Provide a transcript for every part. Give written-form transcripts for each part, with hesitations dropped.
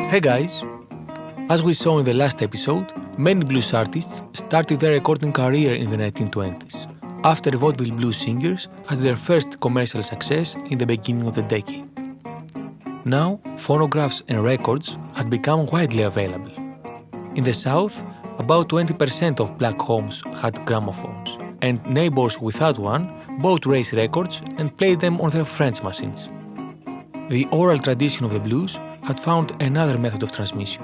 Hey guys! As we saw in the last episode, many blues artists started their recording career in the 1920s, after vaudeville blues singers had their first commercial success in the beginning of the decade. Now, phonographs and records had become widely available. In the South, about 20% of black homes had gramophones, and neighbors without one bought race records and played them on their French machines. The oral tradition of the blues had found another method of transmission.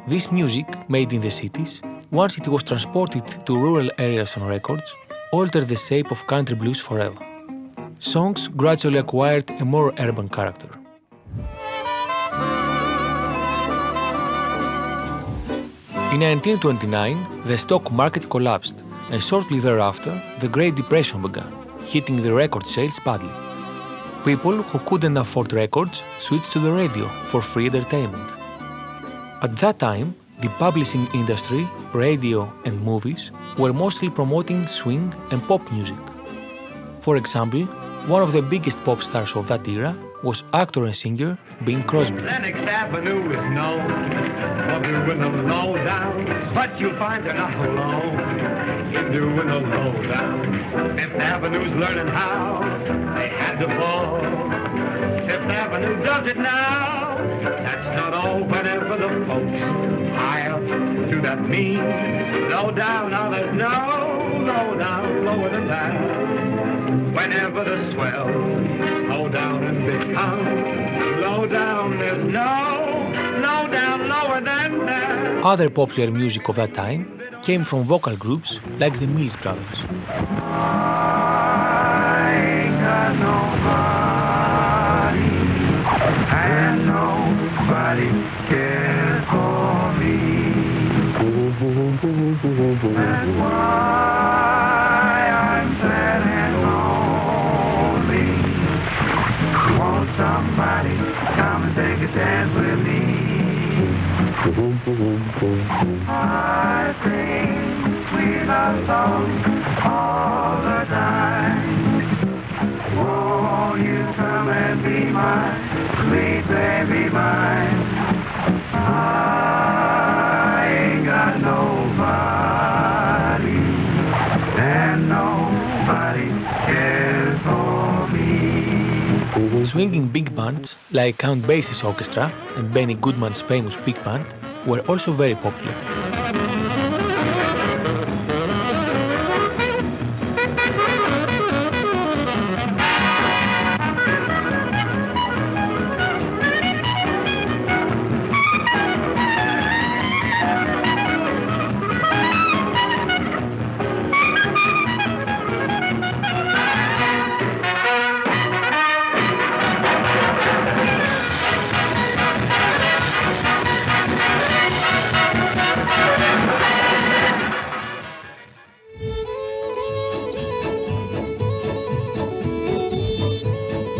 This music, made in the cities, once it was transported to rural areas on records, altered the shape of country blues forever. Songs gradually acquired a more urban character. In 1929, the stock market collapsed, and shortly thereafter, the Great Depression began, hitting the record sales badly. People who couldn't afford records switched to the radio for free entertainment. At that time, the publishing industry, radio, and movies were mostly promoting swing and pop music. For example, one of the biggest pop stars of that era was actor and singer Bing Crosby. Lenox Avenue is known for doing the lowdown, but you find they're not alone in doing the lowdown. Fifth Avenue's learning how they had to fall. Fifth Avenue does it now. That's not all. Whenever the folks high up to that mean lowdown, now there's no lowdown lower than that. Whenever the swells low down and become low down, there's no low down lower than that. Other popular music of that time came from vocal groups like the Mills Brothers. I ain't got nobody, and nobody cares for me. That's why I'm sad and lonely. Won't somebody come and take a dance with me? I sing sweet love songs all the time. Won't you come and be my sweet baby mine? I ain't got nobody, and nobody cares for me. Swinging big bands like Count Basie's orchestra and Benny Goodman's famous big band were also very popular.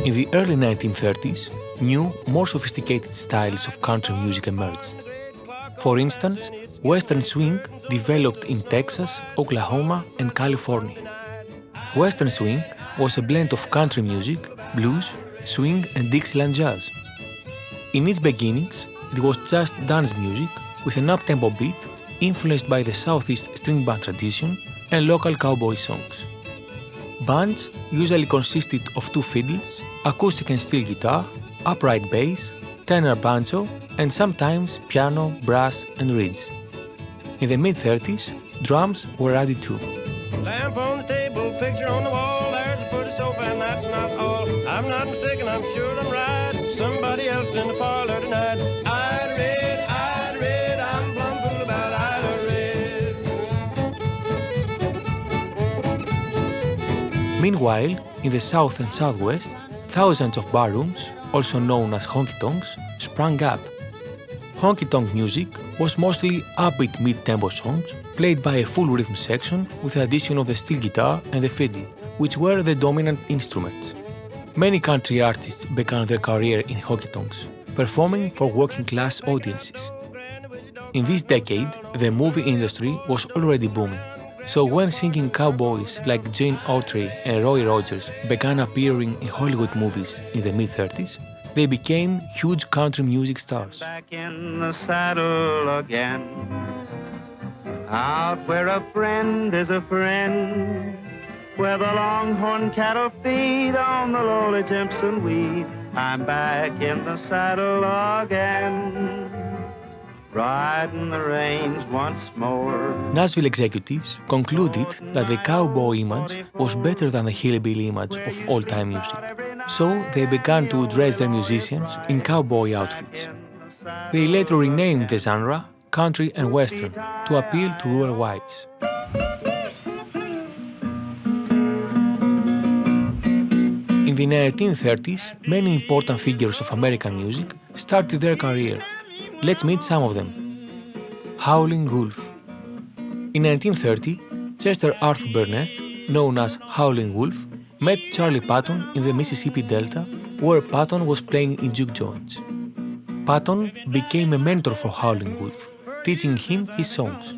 In the early 1930s, new, more sophisticated styles of country music emerged. For instance, Western swing developed in Texas, Oklahoma, and California. Western swing was a blend of country music, blues, swing, and Dixieland jazz. In its beginnings, it was just dance music with an up-tempo beat influenced by the Southeast string band tradition and local cowboy songs. Bands usually consisted of two fiddles, acoustic and steel guitar, upright bass, tenor banjo, and sometimes piano, brass, and reeds. In the mid-30s, drums were added too. Lamp on the table, picture on the wall, there's a pretty sofa and that's not all. I'm not mistaken, I'm sure I'm right. Somebody else in the parlor tonight. Ida Red, I'm plumb fool about Ida Red. Meanwhile, in the South and Southwest, thousands of barrooms, also known as honky-tonks, sprang up. Honky-tonk music was mostly upbeat mid-tempo songs played by a full rhythm section with the addition of the steel guitar and the fiddle, which were the dominant instruments. Many country artists began their career in honky-tonks, performing for working-class audiences. In this decade, the movie industry was already booming. So when singing cowboys like Gene Autry and Roy Rogers began appearing in Hollywood movies in the mid-30s, they became huge country music stars. Back in the saddle again, out where a friend is a friend, where the longhorn cattle feed on the lowly Timpson weed. I'm back in the saddle again, riding the reins once more. Nashville executives concluded that the cowboy image was better than the hillbilly image of old-time music. So they began to dress their musicians in cowboy outfits. They later renamed the genre country and western to appeal to rural whites. In the 1930s, many important figures of American music started their career. Let's meet some of them. Howlin' Wolf. In 1930, Chester Arthur Burnett, known as Howlin' Wolf, met Charlie Patton in the Mississippi Delta, where Patton was playing in juke joints. Patton became a mentor for Howlin' Wolf, teaching him his songs.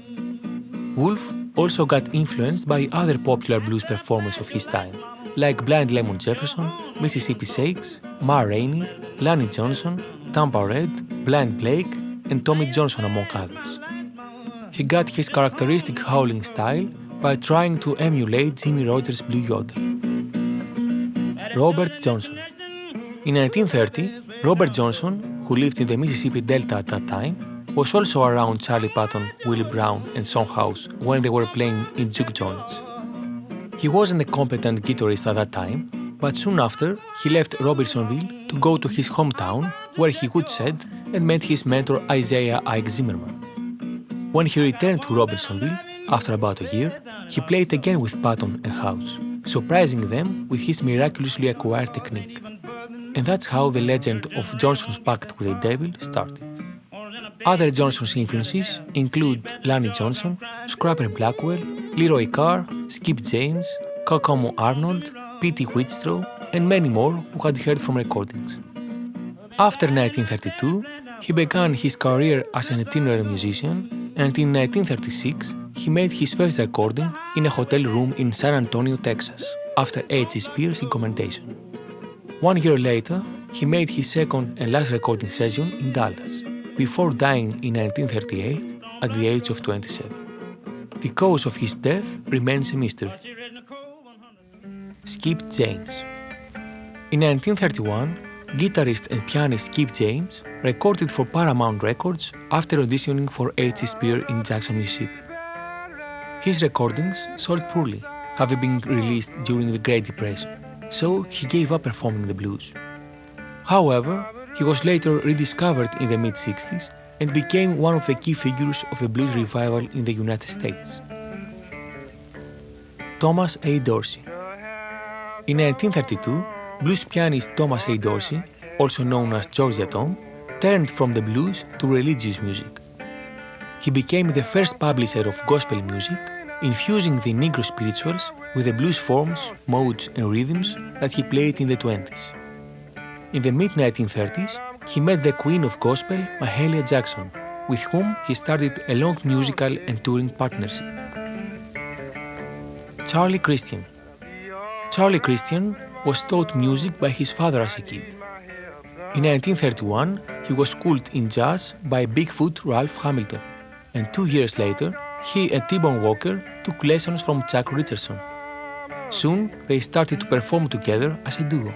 Wolf also got influenced by other popular blues performers of his time, like Blind Lemon Jefferson, Mississippi Shakes, Ma Rainey, Lonnie Johnson, Tampa Red, Blind Blake, and Tommy Johnson, among others. He got his characteristic howling style by trying to emulate Jimmy Rogers' Blue Yodel. Robert Johnson. In 1930, Robert Johnson, who lived in the Mississippi Delta at that time, was also around Charlie Patton, Willie Brown, and Son House when they were playing in juke joints. He wasn't a competent guitarist at that time, but soon after, he left Robinsonville to go to his hometown, where he woodshed and met his mentor Isaiah Ike Zimmerman. When he returned to Robinsonville, after about a year, he played again with Patton and House, surprising them with his miraculously acquired technique. And that's how the legend of Johnson's Pact with the Devil started. Other Johnson's influences include Lonnie Johnson, Scrapper Blackwell, Leroy Carr, Skip James, Kokomo Arnold, P.T. Wheatstraw, and many more who had heard from recordings. After 1932, he began his career as an itinerant musician, and in 1936, he made his first recording in a hotel room in San Antonio, Texas, after H.C. Spears' commendation. 1 year later, he made his second and last recording session in Dallas, before dying in 1938 at the age of 27. The cause of his death remains a mystery. Skip James. In 1931, guitarist and pianist Skip James recorded for Paramount Records after auditioning for H.C. Spears in Jackson, Mississippi. His recordings sold poorly, having been released during the Great Depression, so he gave up performing the blues. However, he was later rediscovered in the mid-60s and became one of the key figures of the blues revival in the United States. Thomas A. Dorsey. In 1932, blues pianist Thomas A. Dorsey, also known as Georgia Tom, turned from the blues to religious music. He became the first publisher of gospel music, infusing the Negro spirituals with the blues forms, modes, and rhythms that he played in the 20s. In the mid-1930s, he met the queen of gospel, Mahalia Jackson, with whom he started a long musical and touring partnership. Charlie Christian. Charlie Christian was taught music by his father as a kid. In 1931, he was schooled in jazz by Bigfoot Ralph Hamilton, and 2 years later, he and T-Bone Walker took lessons from Chuck Richardson. Soon, they started to perform together as a duo.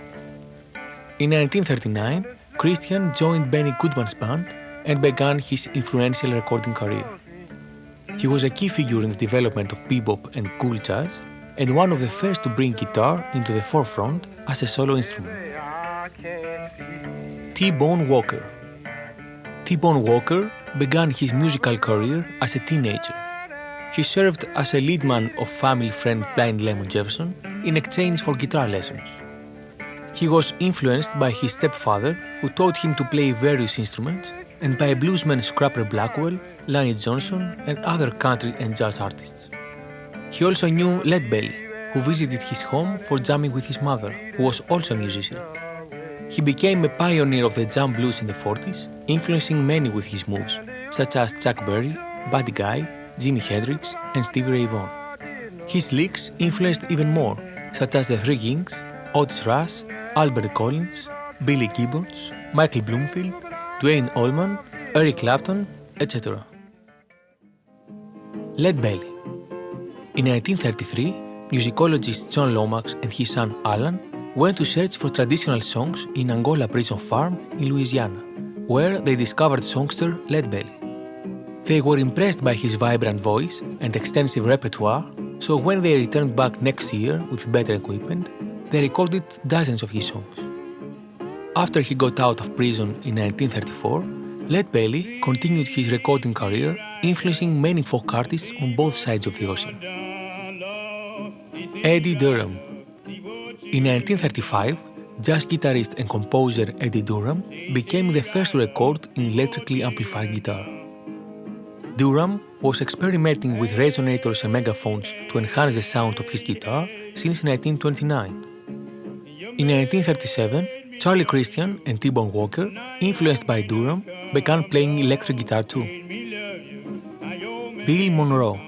In 1939, Christian joined Benny Goodman's band and began his influential recording career. He was a key figure in the development of bebop and cool jazz, and one of the first to bring guitar into the forefront as a solo instrument. T-Bone Walker. T-Bone Walker began his musical career as a teenager. He served as a lead man of family friend Blind Lemon Jefferson in exchange for guitar lessons. He was influenced by his stepfather, who taught him to play various instruments, and by bluesmen Scrapper Blackwell, Lonnie Johnson, and other country and jazz artists. He also knew Lead Belly, who visited his home for jamming with his mother, who was also a musician. He became a pioneer of the jam blues in the 40s, influencing many with his moves, such as Chuck Berry, Buddy Guy, Jimi Hendrix, and Stevie Ray Vaughan. His licks influenced even more, such as the Three Kings, Otis Rush, Albert Collins, Billy Gibbons, Michael Bloomfield, Duane Allman, Eric Clapton, etc. Lead Belly. In 1933, musicologist John Lomax and his son Alan went to search for traditional songs in Angola Prison Farm in Louisiana, where they discovered songster Lead Belly. They were impressed by his vibrant voice and extensive repertoire, so when they returned back next year with better equipment, they recorded dozens of his songs. After he got out of prison in 1934, Lead Belly continued his recording career, influencing many folk artists on both sides of the ocean. Eddie Durham. In 1935, jazz guitarist and composer Eddie Durham became the first to record in electrically amplified guitar. Durham was experimenting with resonators and megaphones to enhance the sound of his guitar since 1929. In 1937, Charlie Christian and T-Bone Walker, influenced by Durham, began playing electric guitar too. Bill Monroe.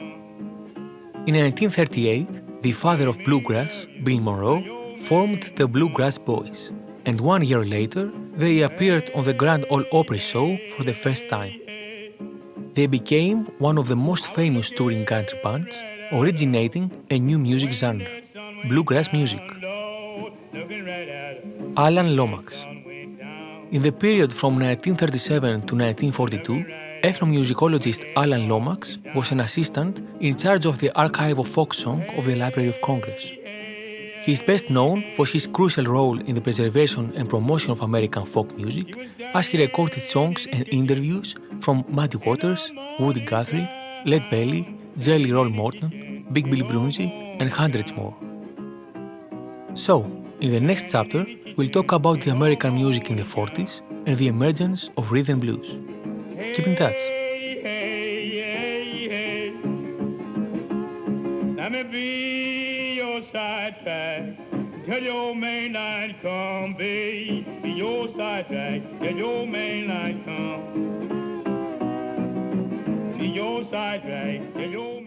In 1938, the father of bluegrass, Bill Monroe, formed the Bluegrass Boys, and 1 year later, they appeared on the Grand Ole Opry show for the first time. They became one of the most famous touring country bands, originating a new music genre, bluegrass music. Alan Lomax. In the period from 1937 to 1942, ethnomusicologist Alan Lomax was an assistant in charge of the Archive of Folk Song of the Library of Congress. He is best known for his crucial role in the preservation and promotion of American folk music, as he recorded songs and interviews from Muddy Waters, Woody Guthrie, Lead Belly, Jelly Roll Morton, Big Bill Broonzy, and hundreds more. So, in the next chapter, we'll talk about the American music in the 40s and the emergence of rhythm blues. Keep in touch. Let me be your sidetrack till your main line come, babe. Be your sidetrack till your main line come. Be your sidetrack till your